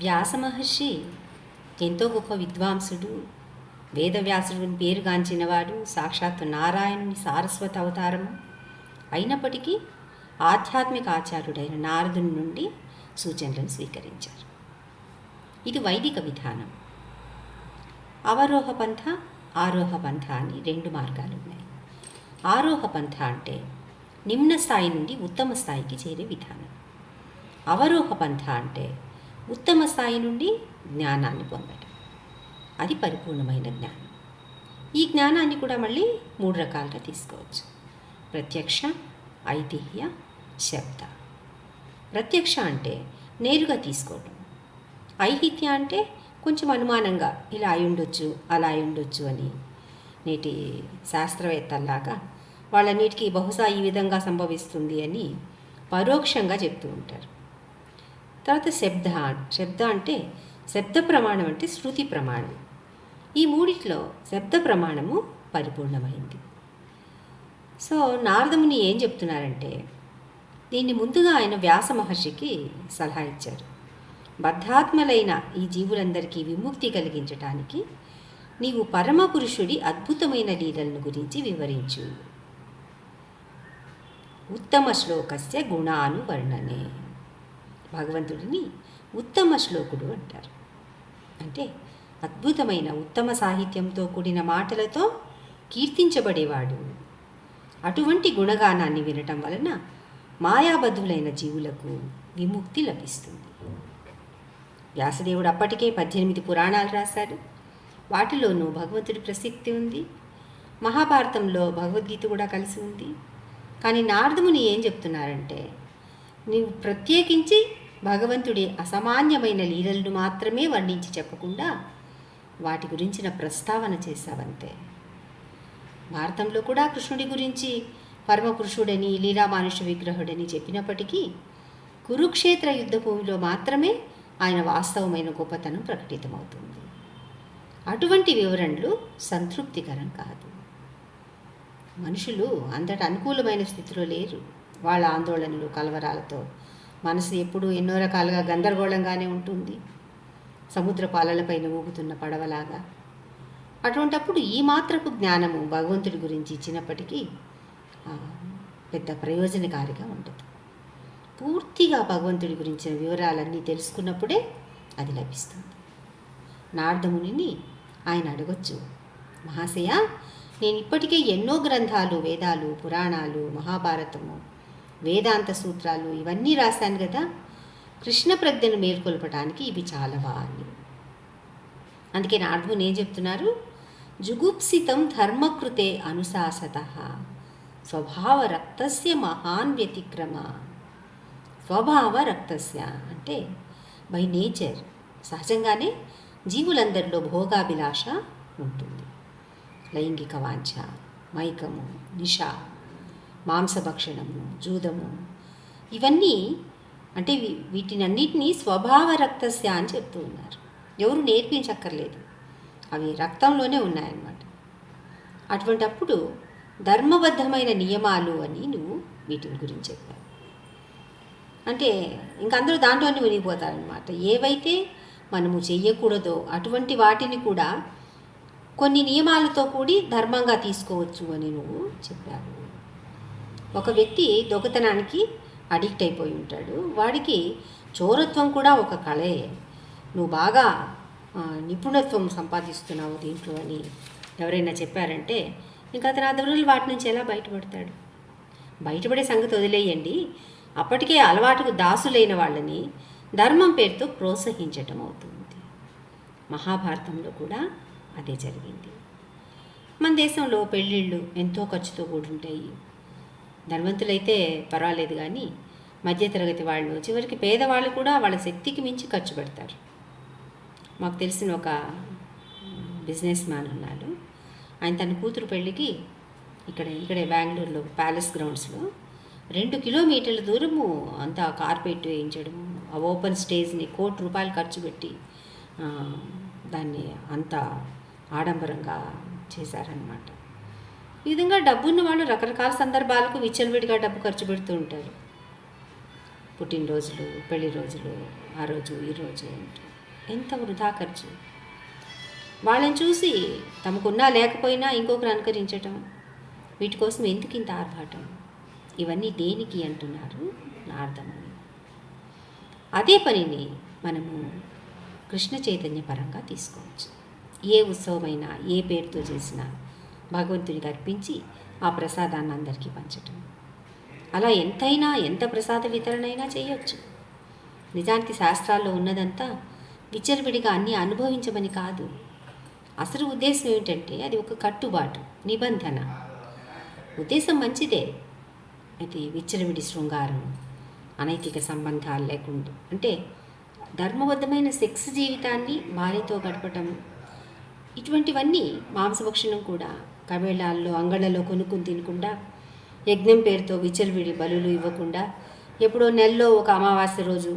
వ్యాస మహర్షి ఎంతో గొప్ప విద్వాంసుడు, వేదవ్యాసుడిని పేరుగాంచినవాడు, సాక్షాత్తు నారాయణుని సారస్వత అవతారము. అయినప్పటికీ ఆధ్యాత్మిక ఆచార్యుడైన నారదుని నుండి సూచనలను స్వీకరించారు. ఇది వైదిక విధానం. అవరోహ పంథ, ఆరోహ పంథ అని రెండు మార్గాలు ఉన్నాయి. ఆరోహ పంథ అంటే నిమ్న స్థాయి నుండి ఉత్తమ స్థాయికి చేరే విధానం. అవరోహ పంథ అంటే ఉత్తమ స్థాయి నుండి జ్ఞానాన్ని పొందడం. అది పరిపూర్ణమైన జ్ఞానం. ఈ జ్ఞానాన్ని కూడా మళ్ళీ 3 రకాలుగా తీసుకోవచ్చు: ప్రత్యక్ష, ఐతిహ్య, శబ్ద. ప్రత్యక్ష అంటే నేరుగా తీసుకోవడం. ఐహిత్య అంటే కొంచెం అనుమానంగా ఇలా అయి ఉండొచ్చు, అలా అయి ఉండొచ్చు అని నేటి శాస్త్రవేత్తల్లాగా వాళ్ళన్నిటికీ బహుశా ఈ విధంగా సంభవిస్తుంది అని పరోక్షంగా చెప్తూ ఉంటారు. తర్వాత శబ్ద అంటే శబ్ద ప్రమాణం అంటే శృతి ప్రమాణం. ఈ మూడిట్లో శబ్ద ప్రమాణము పరిపూర్ణమైంది. సో నారదముని ఏం చెప్తున్నారంటే, దీన్ని ముందుగా ఆయన వ్యాస మహర్షికి సలహా ఇచ్చారు. బద్ధాత్మలైన ఈ జీవులందరికీ విముక్తి కలిగించటానికి నీవు పరమపురుషుడి అద్భుతమైన లీలలను గురించి వివరించు. ఉత్తమ శ్లోకస్య గుణానువర్ణనే. భగవంతుడిని ఉత్తమ శ్లోకుడు అంటారు. అంటే అద్భుతమైన ఉత్తమ సాహిత్యంతో కూడిన మాటలతో కీర్తించబడేవాడు. అటువంటి గుణగానాన్ని వినటం వలన మాయాబద్ధులైన జీవులకు విముక్తి లభిస్తుంది. వ్యాసదేవుడు అప్పటికే 18 పురాణాలు రాశాడు. వాటిలోనూ భగవంతుడి ప్రసక్తి ఉంది. మహాభారతంలో భగవద్గీత కూడా కలిసి ఉంది. కానీ నారదముని ఏం చెప్తున్నారంటే, నీవు ప్రత్యేకించి భగవంతుడి అసామాన్యమైన లీలలను మాత్రమే వర్ణించి చెప్పకుండా వాటి గురించిన ప్రస్తావన చేశావంతే. భారతంలో కూడా కృష్ణుడి గురించి పరమపురుషుడని, లీలామానుష విగ్రహుడని చెప్పినప్పటికీ కురుక్షేత్ర యుద్ధభూమిలో మాత్రమే ఆయన వాస్తవమైన గొప్పతనం ప్రకటితమవుతుంది. అటువంటి వివరణలు సంతృప్తికరం కాదు. మనుషులు అంతటి అనుకూలమైన స్థితిలో లేరు. వాళ్ళ ఆందోళనలు, కలవరాలతో మనసు ఎప్పుడూ ఎన్నో రకాలుగా గందరగోళంగానే ఉంటుంది, సముద్ర పాలలపైన ఊగుతున్న పడవలాగా. అటువంటప్పుడు ఈ మాత్రపు జ్ఞానము భగవంతుడి గురించి ఇచ్చినప్పటికీ పెద్ద ప్రయోజనకారిగా ఉండదు. పూర్తిగా భగవంతుడి గురించిన వివరాలన్నీ తెలుసుకున్నప్పుడే అది లభిస్తుంది. నారదమునిని ఆయన అడగొచ్చు, మహాశయ, నేను ఇప్పటికే ఎన్నో గ్రంథాలు, వేదాలు, పురాణాలు, మహాభారతము, వేదాంత సూత్రాలు ఇవన్నీ రాశాను కదా, కృష్ణ ప్రజ్ఞను మేల్కొల్పడానికి ఇవి చాలవా అని. అందుకే నారదుని ఏం చెప్తున్నారు, జుగుప్సితం ధర్మకృతే అనుశాసత స్వభావ రక్తస్య మహాన్ వ్యతిక్రమ. స్వభావ రక్తస్య అంటే బై నేచర్, సహజంగానే జీవులందరిలో భోగాభిలాష ఉంటుంది. లైంగిక వాంఛ, మైకము, నిష, మాంసభక్షణము, జూదము, ఇవన్నీ అంటే వీటినన్నిటినీ స్వభావ రక్తస్య అని చెప్తూ ఉన్నారు. ఎవరు నేర్పించక్కర్లేదు, అవి రక్తంలోనే ఉన్నాయన్నమాట. అటువంటప్పుడు ధర్మబద్ధమైన నియమాలు అని నువ్వు వీటిని గురించి చెప్పావు. అంటే ఇంకందరూ దాంట్లోనే మునిగిపోతారనమాట. ఏవైతే మనము చెయ్యకూడదో అటువంటి వాటిని కూడా కొన్ని నియమాలతో కూడి ధర్మంగా తీసుకోవచ్చు అని నువ్వు చెప్పావు. ఒక వ్యక్తి దొంగతనానికి అడిక్ట్ అయిపోయి ఉంటాడు. వాడికి చోరత్వం కూడా ఒక కళే. నువ్వు బాగా నిపుణత్వం సంపాదిస్తున్నావు దీంట్లో అని ఎవరైనా చెప్పారంటే ఇంకా అతను ఆ దొరలు వాటి నుంచి ఎలా బయటపడతాడు? బయటపడే సంగతి వదిలేయండి, అప్పటికే అలవాటుకు దాసులైన వాళ్ళని ధర్మం పేరుతో ప్రోత్సహించటం అవుతుంది. మహాభారతంలో కూడా అదే జరిగింది. మన దేశంలో పెళ్ళిళ్ళు ఎంతో ఖర్చుతో కూడుంటాయి. ధనవంతులైతే పర్వాలేదు, కానీ మధ్యతరగతి వాళ్ళు, చివరికి పేదవాళ్ళు కూడా వాళ్ళ శక్తికి మించి ఖర్చు పెడతారు. మాకు తెలిసిన ఒక బిజినెస్ మ్యాన్ ఉన్నాడు. ఆయన తన కూతురు పెళ్ళికి ఇక్కడే బెంగళూరులో ప్యాలెస్ గ్రౌండ్స్లో 2 కిలోమీటర్ల దూరము అంతా కార్పెట్ వేయించడము, ఆ ఓపెన్ స్టేజ్ని ₹1,00,00,000 ఖర్చు పెట్టి దాన్ని అంత ఆడంబరంగా చేశారనమాట. ఈ విధంగా డబ్బున్న వాళ్ళు రకరకాల సందర్భాలకు విచ్చలవిడిగా డబ్బు ఖర్చు పెడుతూ ఉంటారు. పుట్టినరోజులు, పెళ్లి రోజులు, ఆ రోజు ఈ రోజు అంటూ ఎంత వృధా ఖర్చు. వాళ్ళని చూసి తమకున్నా లేకపోయినా ఇంకొకరు అనుకరించటం, వీటి కోసం ఎందుకు ఇంత ఆర్భాటం? ఇవన్నీ దేనికి అంటున్నారు నారదముని. అదే పనిని మనము కృష్ణ చైతన్య పరంగా తీసుకోవచ్చు. ఏ ఉత్సవమైనా ఏ పేరుతో చేసినా భగవంతునికి అర్పించి ఆ ప్రసాదాన్ని అందరికీ పంచటం. అలా ఎంత ప్రసాద వితరణ అయినా చేయొచ్చు. నిజానికి శాస్త్రాల్లో ఉన్నదంతా విచ్చలవిడిగా అన్నీ అనుభవించమని కాదు. అసలు ఉద్దేశం ఏమిటంటే అది ఒక కట్టుబాటు, నిబంధన. ఉద్దేశం మంచిదే. అయితే విచ్చలవిడి శృంగారం, అనైతిక సంబంధాలు లేకుండా, అంటే ధర్మబద్ధమైన సెక్స్ జీవితాన్ని భార్యతో గడపటం, ఇటువంటివన్నీ మాంసభక్షణం కూడా కవేళాల్లో అంగళ్ళలో కొనుక్కుని తినకుండా, యజ్ఞం పేరుతో విచ్చలవిడి బలులు ఇవ్వకుండా, ఎప్పుడో నెలలో ఒక అమావాస్య రోజు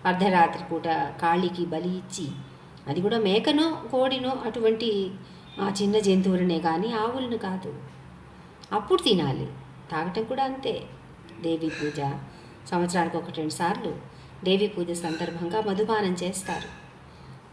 అర్ధరాత్రి పూట కాళీకి బలి ఇచ్చి, అది కూడా మేకనో కోడినో అటువంటి చిన్న జంతువులనే కానీ ఆవులను కాదు, అప్పుడు తినాలి. తాగటం కూడా అంతే. దేవీ పూజ సంవత్సరానికి 1-2 సార్లు దేవీ పూజ సందర్భంగా మధుపానం చేస్తారు.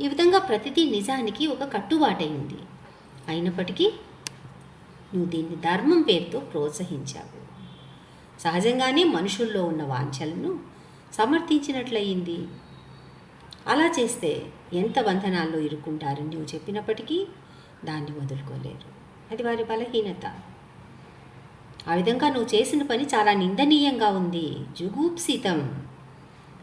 ఈ విధంగా ప్రతిదీ నిజానికి ఒక కట్టుబాటైంది. అయినప్పటికీ నువ్వు దీన్ని ధర్మం పేరుతో ప్రోత్సహించావు. సహజంగానే మనుషుల్లో ఉన్న వాంఛలను సమర్థించినట్లయింది. అలా చేస్తే ఎంత బంధనాల్లో ఇరుక్కుంటారని నువ్వు చెప్పినప్పటికీ దాన్ని వదులుకోలేరు. అది వారి బలహీనత. ఆ విధంగా నువ్వు చేసిన పని చాలా నిందనీయంగా ఉంది, జుగూప్సితం.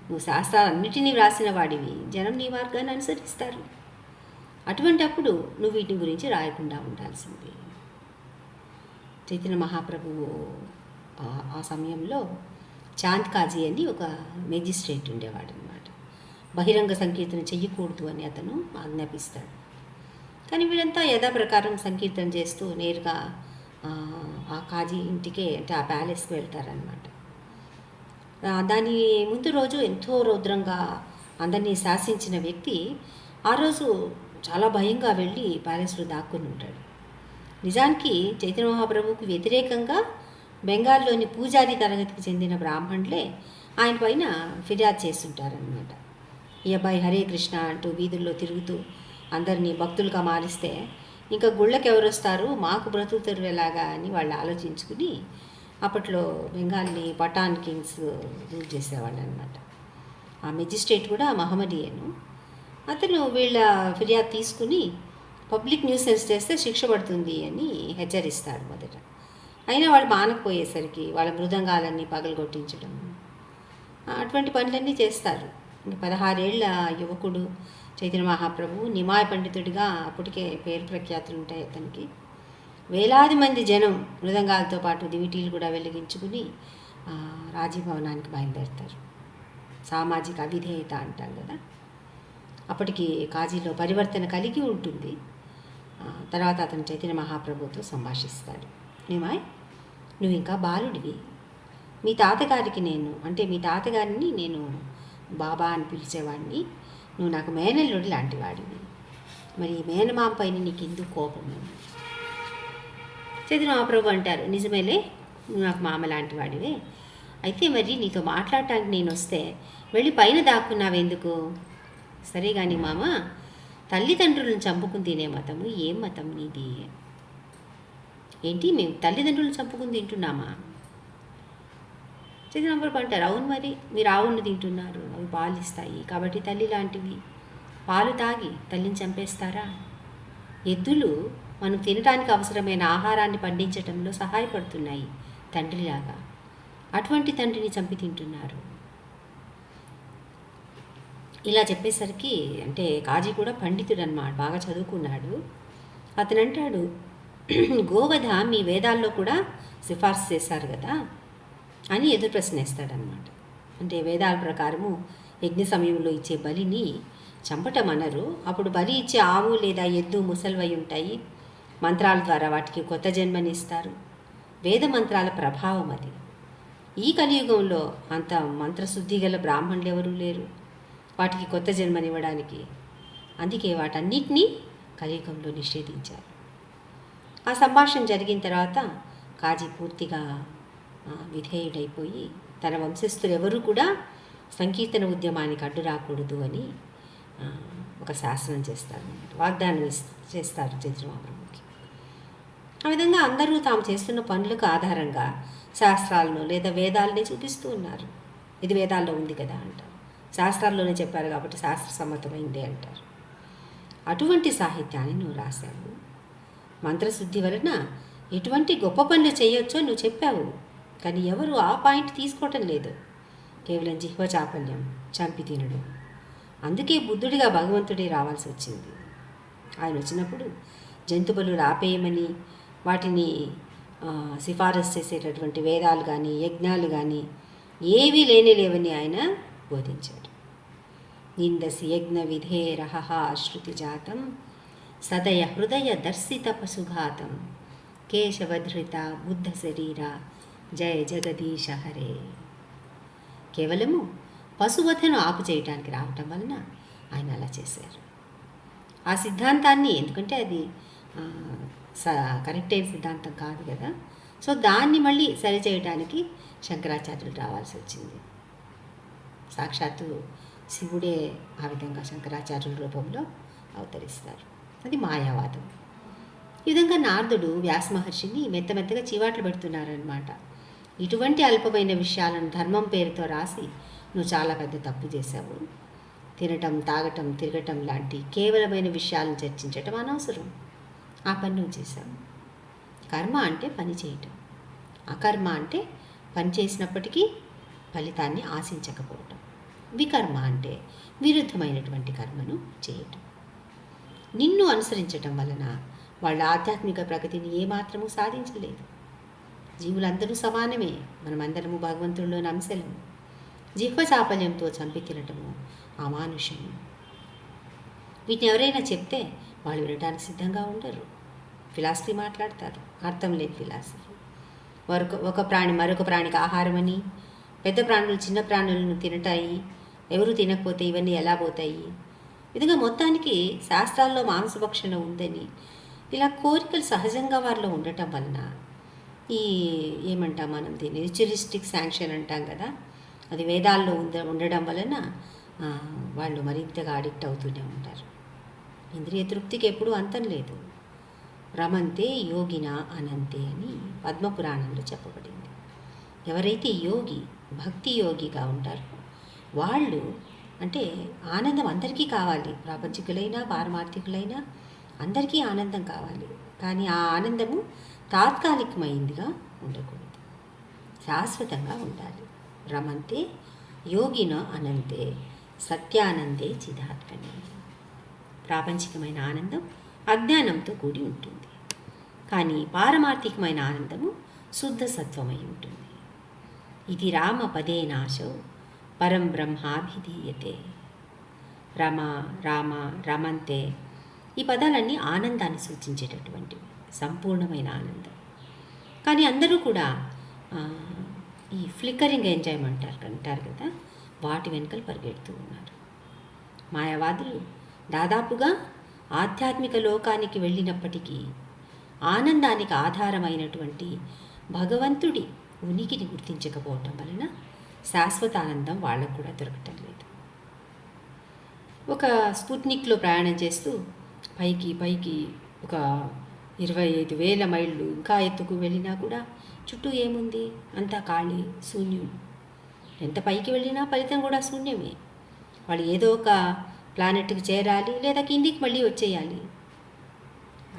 నువ్వు శాస్త్రాలన్నిటినీ వ్రాసిన వాడివి, జనం నీ మార్గాన్ని అనుసరిస్తారు. అటువంటి అప్పుడు నువ్వు వీటి గురించి రాయకుండా ఉండాల్సింది. చైతన్య మహాప్రభువు ఆ సమయంలో చాంద్ కాజీ అని ఒక మెజిస్ట్రేట్ ఉండేవాడు అనమాట. బహిరంగ సంకీర్తన చెయ్యకూడదు అని అతను ఆజ్ఞాపిస్తాడు. కానీ వీళ్ళంతా యథాప్రకారం సంకీర్తన చేస్తూ నేరుగా ఆ కాజీ ఇంటికే, అంటే ఆ ప్యాలెస్కి వెళ్తారనమాట. దాని ముందు రోజు ఎంతో రౌద్రంగా అందరినీ శాసించిన వ్యక్తి ఆ రోజు చాలా భయంగా వెళ్ళి ప్యాలెస్లో దాక్కుని ఉంటాడు. నిజానికి చైతన్య మహాప్రభువుకు వ్యతిరేకంగా బెంగాల్లోని పూజారి తరగతికి చెందిన బ్రాహ్మణులే ఆయన పైన ఫిర్యాదు చేస్తుంటారనమాట. ఈ అబ్బాయి హరే కృష్ణ అంటూ వీధుల్లో తిరుగుతూ అందరినీ భక్తులుగా మారిస్తే ఇంకా గుళ్ళకి ఎవరు వస్తారు, మాకు బ్రతుకుతారు ఎలాగా అని వాళ్ళు ఆలోచించుకుని అప్పట్లో బెంగాల్ని పఠాన్ కింగ్స్ రూల్ చేసేవాళ్ళు అనమాట. ఆ మెజిస్ట్రేట్ కూడా మహమ్మదీయను. అతను వీళ్ళ ఫిర్యాదు తీసుకుని పబ్లిక్ న్యూసెన్స్ చేస్తే శిక్ష పడుతుంది అని హెచ్చరిస్తాడు మొదట. అయినా వాళ్ళు మానకపోయేసరికి వాళ్ళ మృదంగాలన్నీ పగలగొట్టించడం, అటువంటి పనులన్నీ చేస్తారు. 16 ఏళ్ల యువకుడు చైతన్య మహాప్రభు నిమాయ పండితుడిగా అప్పటికే పేరు ప్రఖ్యాతులు ఉంటాయి అతనికి. వేలాది మంది జనం మృదంగాలతో పాటు దివిటీలు కూడా వెలిగించుకుని రాజభవనానికి బయలుదేరుతారు. సామాజిక అవిధేయత అంటాం కదా. అప్పటికి కాజీలో పరివర్తన కలిగి ఉంటుంది. తర్వాత అతను చైతన్య మహాప్రభుతో సంభాషిస్తాడు. నిమాయ్, నువ్వు ఇంకా బాలుడివి. మీ తాతగారిని నేను బాబా అని పిలిచేవాడిని. నువ్వు నాకు మేనల్లుడి లాంటి వాడివి. మరి మేనమామ పైన నీకు ఎందుకు కోపం? చైతన్య మహాప్రభు అంటారు, నిజమేలే, నువ్వు నాకు మామ లాంటి వాడివే. అయితే మరి నీతో మాట్లాడటానికి నేను వస్తే వెళ్ళి పైన దాక్కున్నావెందుకు? సరే కానీ మామ, తల్లిదండ్రులను చంపుకుని తినే మతము ఏం మతం నీది? ఏంటి, మేము తల్లిదండ్రులను చంపుకుని తింటున్నామా? చైతన్య మహాప్రభు అంటారు, అవును, మరి మీరు ఆవులను తింటున్నారు, అవి పాలు ఇస్తాయి కాబట్టి తల్లి లాంటివి. పాలు తాగి తల్లిని చంపేస్తారా? ఎద్దులు మనం తినడానికి అవసరమైన ఆహారాన్ని పండించడంలో సహాయపడుతున్నాయి తండ్రిలాగా. అటువంటి తండ్రిని చంపి తింటున్నారు. ఇలా చెప్పేసరికి, అంటే కాజీ కూడా పండితుడు అన్నమాట, బాగా చదువుకున్నాడు. అతను అంటాడు, గోవధ మీ వేదాల్లో కూడా సిఫార్సు చేశారు కదా అని ఎదురు ప్రశ్న వేస్తాడనమాట. అంటే వేదాల ప్రకారము యజ్ఞ సమయంలో ఇచ్చే బలిని చంపటం అనరు. అప్పుడు బలి ఇచ్చే ఆవు లేదా ఎద్దు ముసలివై ఉంటాయి. మంత్రాల ద్వారా వాటికి కొత్త జన్మనిస్తారు. వేద మంత్రాల ప్రభావం అది. ఈ కలియుగంలో అంత మంత్రశుద్ధి గల బ్రాహ్మణులు ఎవరూ లేరు వాటికి కొత్త జన్మనివ్వడానికి. అందుకే వాటన్నిటినీ కలియుగంలో నిషేధించారు. ఆ సంభాషణ జరిగిన తర్వాత కాజీ పూర్తిగా విధేయుడైపోయి తన వంశస్థులు ఎవరూ కూడా సంకీర్తన ఉద్యమానికి అడ్డు రాకూడదు అని ఒక శాసనం చేస్తారు, వాగ్దానం చేస్తారు చంద్రమహాప్రభుకి. ఆ విధంగా అందరూ తాము చేస్తున్న పనులకు ఆధారంగా శాస్త్రాలను లేదా వేదాలని చూపిస్తూ ఉన్నారు. ఇది వేదాల్లో ఉంది కదా అంటారు, శాస్త్రాల్లోనే చెప్పారు కాబట్టి శాస్త్ర సమ్మతమైందే అంటారు. అటువంటి సాహిత్యాన్ని నువ్వు రాశావు. మంత్రశుద్ధి వలన ఎటువంటి గొప్ప పనులు చేయొచ్చో నువ్వు చెప్పావు, కానీ ఎవరు ఆ పాయింట్ తీసుకోవటం లేదు. కేవలం జిహ్వ చాపల్యం, చంపి తినడం. అందుకే బుద్ధుడిగా భగవంతుడే రావాల్సి వచ్చింది. ఆయన వచ్చినప్పుడు జంతువులు ఆపేయమని, వాటిని సిఫారసు చేసేటటువంటి వేదాలు కానీ యజ్ఞాలు కానీ ఏవీ లేవని ఆయన బోధించాడు. నిందసి యజ్ఞ విధేరహ శృతి జాతం సదయ హృదయ దర్శిత పశుఘాతం కేశవధృత బుద్ధ శరీర జయ జగదీశ హరే. కేవలము పశువధను ఆపు చేయడానికి రావటం వలన ఆయన అలా చేశారు. ఆ సిద్ధాంతాన్ని, ఎందుకంటే అది కరెక్ట్ అయిన సిద్ధాంతం కాదు కదా, సో దాన్ని మళ్ళీ సరిచేయడానికి శంకరాచార్యులు రావాల్సి వచ్చింది. సాక్షాత్తు శివుడే ఆ విధంగా శంకరాచార్యుల రూపంలో అవతరిస్తారు. అది మాయావాదం. ఈ విధంగా నారదుడు వ్యాస మహర్షిని మెత్తమెత్తగా చీవాట్లు పెడుతున్నారనమాట. ఇటువంటి అల్పమైన విషయాలను ధర్మం పేరుతో రాసి నువ్వు చాలా పెద్ద తప్పు చేశావు. తినటం, తాగటం, తిరగటం లాంటి కేవలమైన విషయాలను చర్చించటం అనవసరం. ఆ పని నువ్వు చేశావు. కర్మ అంటే పని చేయటం, అకర్మ అంటే పని చేసినప్పటికీ ఫలితాన్ని ఆశించకపోవటం. వికర్మ అంటే విరుద్ధమైనటువంటి కర్మను చేయటం. నిన్ను అనుసరించటం వలన వాళ్ళ ఆధ్యాత్మిక ప్రగతిని ఏమాత్రము సాధించలేదు. జీవులందరూ సమానమే, మనమందరము భగవంతుడిలోని అంశలము. జిహ్వ చాపల్యంతో చంపి తినటము అమానుషము. వీటిని ఎవరైనా చెప్తే వాళ్ళు వినడానికి సిద్ధంగా ఉండరు. ఫిలాసఫీ మాట్లాడతారు, అర్థం లేదు ఫిలాసఫీ. ఒక ప్రాణి మరొక ప్రాణికి ఆహారమని, పెద్ద ప్రాణులు చిన్న ప్రాణులను తినటాయి, ఎవరు తినకపోతే ఇవన్నీ ఎలా పోతాయి. విధంగా మొత్తానికి శాస్త్రాల్లో మాంసభక్షణ ఉందని, ఇలా కోరికలు సహజంగా వారిలో ఉండటం వలన ఈ ఏమంటాం మనం దీన్ని రిచువలిస్టిక్ శాంక్షన్ అంటాం కదా, అది వేదాల్లో ఉండడం వలన వాళ్ళు మరింతగా అడిక్ట్ అవుతూనే ఉంటారు. ఇంద్రియ తృప్తికి ఎప్పుడూ అంతం లేదు. రమంతే యోగిన అనంతే అని పద్మపురాణంలో చెప్పబడింది. ఎవరైతే యోగి, భక్తి యోగిగా ఉంటారో వాళ్ళు, అంటే ఆనందం అందరికీ కావాలి, ప్రాపంచికులైనా పారమార్థికులైనా అందరికీ ఆనందం కావాలి. కానీ ఆ ఆనందము తాత్కాలికమైందిగా ఉండకూడదు, శాశ్వతంగా ఉండాలి. రమంతే యోగిన అనంతే సత్యానందే చిదాత్మనే. ప్రాపంచికమైన ఆనందం అజ్ఞానంతో కూడి ఉంటుంది, కానీ పారమార్థికమైన ఆనందము శుద్ధ సత్వమై ఉంటుంది. ఇది రామ పదే నాశో పరం బ్రహ్మాభిధీయతే. రమ, రామ, రమంతే ఈ పదాలన్నీ ఆనందాన్ని సూచించేటటువంటివి, సంపూర్ణమైన ఆనందం. కానీ అందరూ కూడా ఈ ఫ్లిక్కరింగ్ ఎంజాయ్మెంట్ అంటారు కదా, వాటి వెనుకలు పరిగెడుతూ ఉన్నారు. మాయావాదులు దాదాపుగా ఆధ్యాత్మిక లోకానికి వెళ్ళినప్పటికీ ఆనందానికి ఆధారమైనటువంటి భగవంతుడి ఉనికిని గుర్తించకపోవటం వలన శాశ్వత ఆనందం వాళ్ళకు కూడా దొరకటం లేదు. ఒక స్పుట్నిక్లో ప్రయాణం చేస్తూ పైకి ఒక 25,000 మైళ్ళు ఇంకా ఎత్తుకు వెళ్ళినా కూడా చుట్టూ ఏముంది, అంతా ఖాళీ, శూన్యం. ఎంత పైకి వెళ్ళినా ఫలితం కూడా శూన్యమే. వాళ్ళు ఏదో ఒక ప్లానెట్కి చేరాలి, లేదా కిందికి మళ్ళీ వచ్చేయాలి.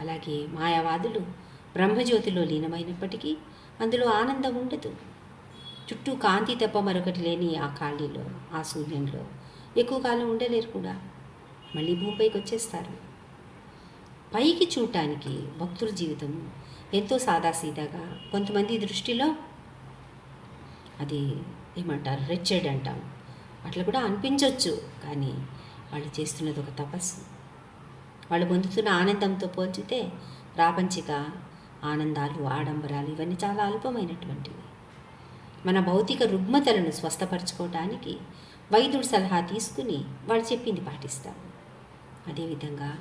అలాగే మాయావాదులు బ్రహ్మజ్యోతిలో లీనమైనప్పటికీ అందులో ఆనందం ఉండదు. చుట్టూ కాంతి తప్ప మరొకటి లేని ఆ ఖాళీలో, ఆ శూన్యంలో ఎక్కువ కాలం ఉండలేరు కూడా, మళ్ళీ భూమిపైకి వచ్చేస్తారు. పైకి చూడటానికి భక్తుల జీవితం ఎంతో సాదాసీదాగా, కొంతమంది దృష్టిలో అది ఏమంటారు రెచ్చెడ్ అంటాం, అట్లా కూడా అనిపించవచ్చు. కానీ వాళ్ళు చేస్తున్నది ఒక తపస్సు. వాళ్ళు పొందుతున్న ఆనందంతో పోల్చితే ప్రాపంచిక ఆనందాలు, ఆడంబరాలు ఇవన్నీ చాలా అల్పమైనటువంటివి. మన భౌతిక రుగ్మతలను స్వస్థపరచుకోవటానికి వైద్యుడి సలహా తీసుకుని వాళ్ళు చెప్పింది పాటిస్తాము. అదేవిధంగా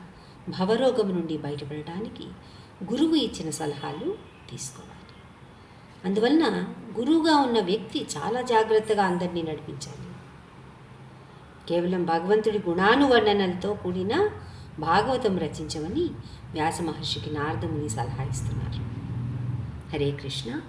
భవరోగం నుండి బయటపడడానికి గురువు ఇచ్చిన సలహాలు తీసుకోవాలి. అందువలన గురువుగా ఉన్న వ్యక్తి చాలా జాగ్రత్తగా అందరినీ నడిపించాలి. కేవలం భగవంతుడి గుణానువర్ణనలతో కూడిన భాగవతం రచించమని వ్యాస మహర్షికి నారదముని సలహా ఇస్తున్నారు. హరే కృష్ణ.